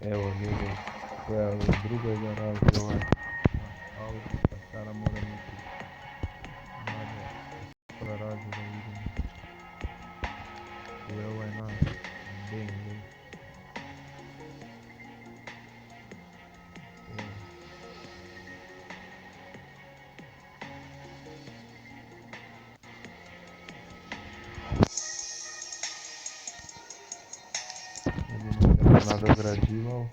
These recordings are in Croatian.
Evo ljudi, koja je u drugoj garaži ovaj auto, pa sada moram ići dalje u garažu da vidimo. Tu je ovaj naš BMW. Evo. Vidimo se nadograđivao.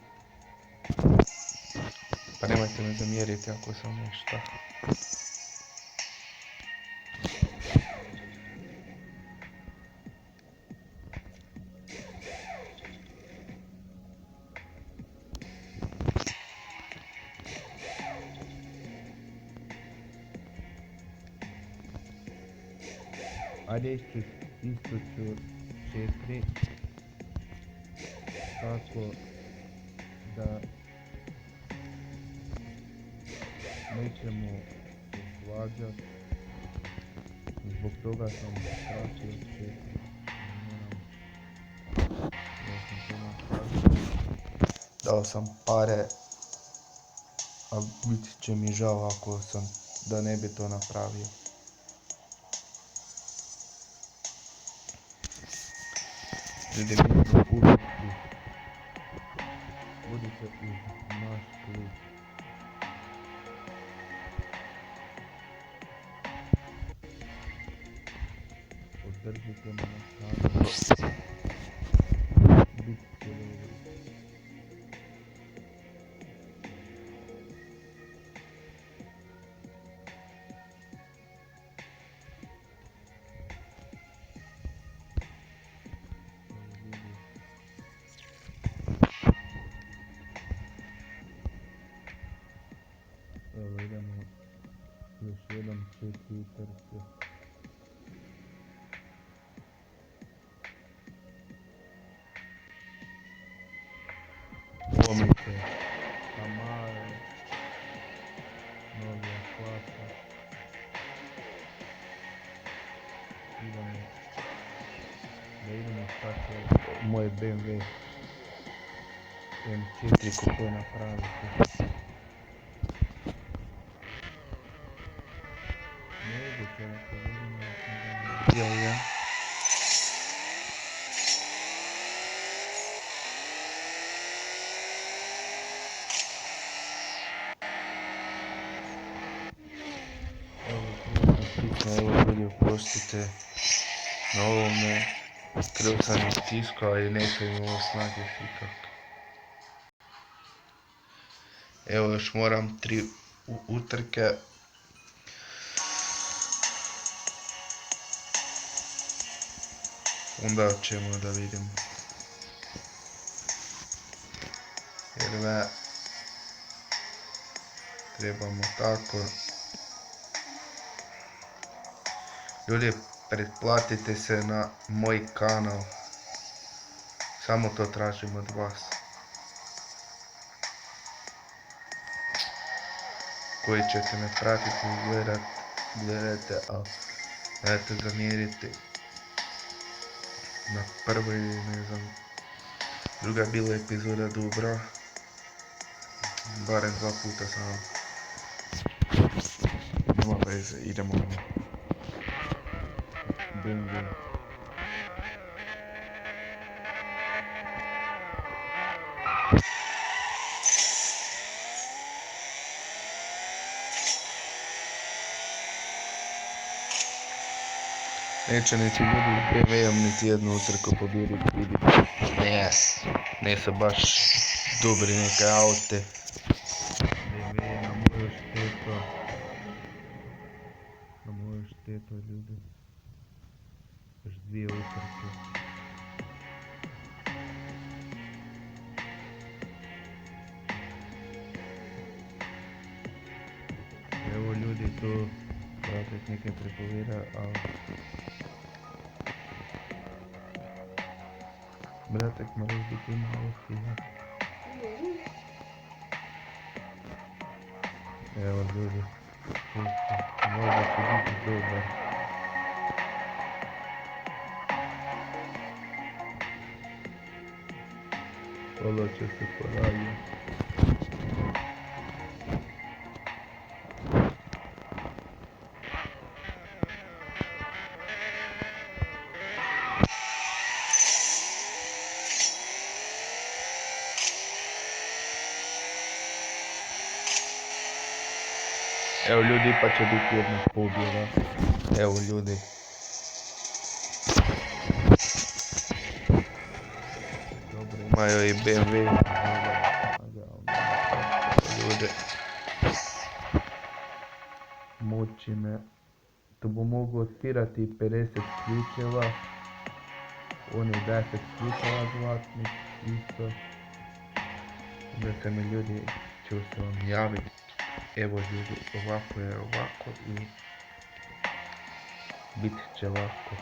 Pa nemojte me zamjeriti ako sam nešto. Ajde isto ću 4 tako da nećemo osvađat. Zbog toga sam skratio 4. Dao sam pare, a biti će mi žao ako sam da ne bi to napravio. Ljudi, mi smo budite uz naš klub. Podržite me na kanal. Bit će dobro. Evo idemo još jedan 4 utrke. Pomite, Amare, novi asfalta. Idemo tako moj BMW M4 kako je napraviti. Moguće da to vidimo da sam ga napravio ja. Evo ljudi, oprostite na ovome, krivo sam istiskao i neću im ovo snage ikak. Evo još moram 3 utrke. Onda ćemo da vidimo. Jer me trebamo tako. Ljudi, pretplatite se na moj kanal. Samo to tražim od vas. Koji ćete me pratiti i gledate, ali nemojte zamjeriti. Na prvoj, ne znam, druga je bila epizoda dobra. Barem 2 puta sam. Nema veze, idemo na BMW. Neće niti ljudi BMW-om niti jednu utrku pobjediti, vidite. Ne su baš dobri neke aute. BMW na moju štetu. Na moju štetu ljudi. Još 2 utrke. Evo ljudi tu bratek neke prepovira, ali bratek moraš biti malo fina. Evo ljudi, možda će biti dobar. Kolače se ponavlja. Evo ljudi, pa će biti jedna pobjeda. Evo ljudi. Dobro, imaju i BMW. Ljude. Moći me. To bo mogu otpirati 50 ključeva. On je 10 ključeva zlatnih. Isto. Da se mi ljudi će se vam javiti. Evo ljudi, ovako je ovako i bit će lako.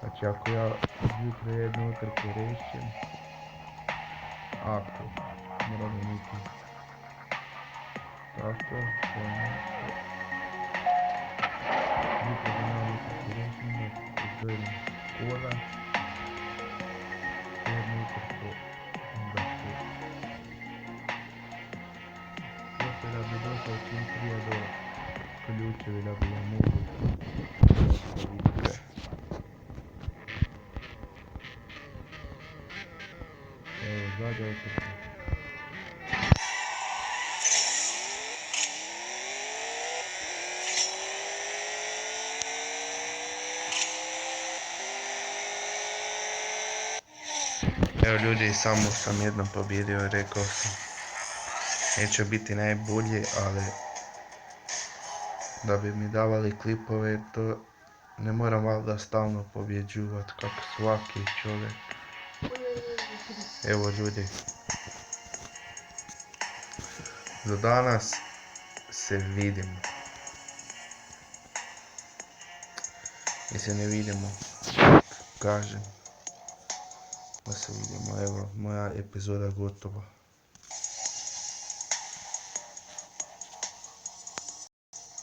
Znači ako ja jutro jednu utrku rešim, ako moramo biti tako, to je nešto. Jutro da ja utrku rešim, da uzdorim kola, jednu utrku, onda se da bi došao čim prije do ključevi da bi ja mogu vidite. Evo, zadnja utrka. Evo ljudi, samo sam jednom pobjedio, rekao sam. Neće biti najbolji, ali da bi mi davali klipove, to ne moram valjda stalno pobjeđivati kako svaki čovjek. Evo ljudi. Za danas se vidimo. Mi se ne vidimo, kažem. Da se vidimo, evo, moja epizoda gotova.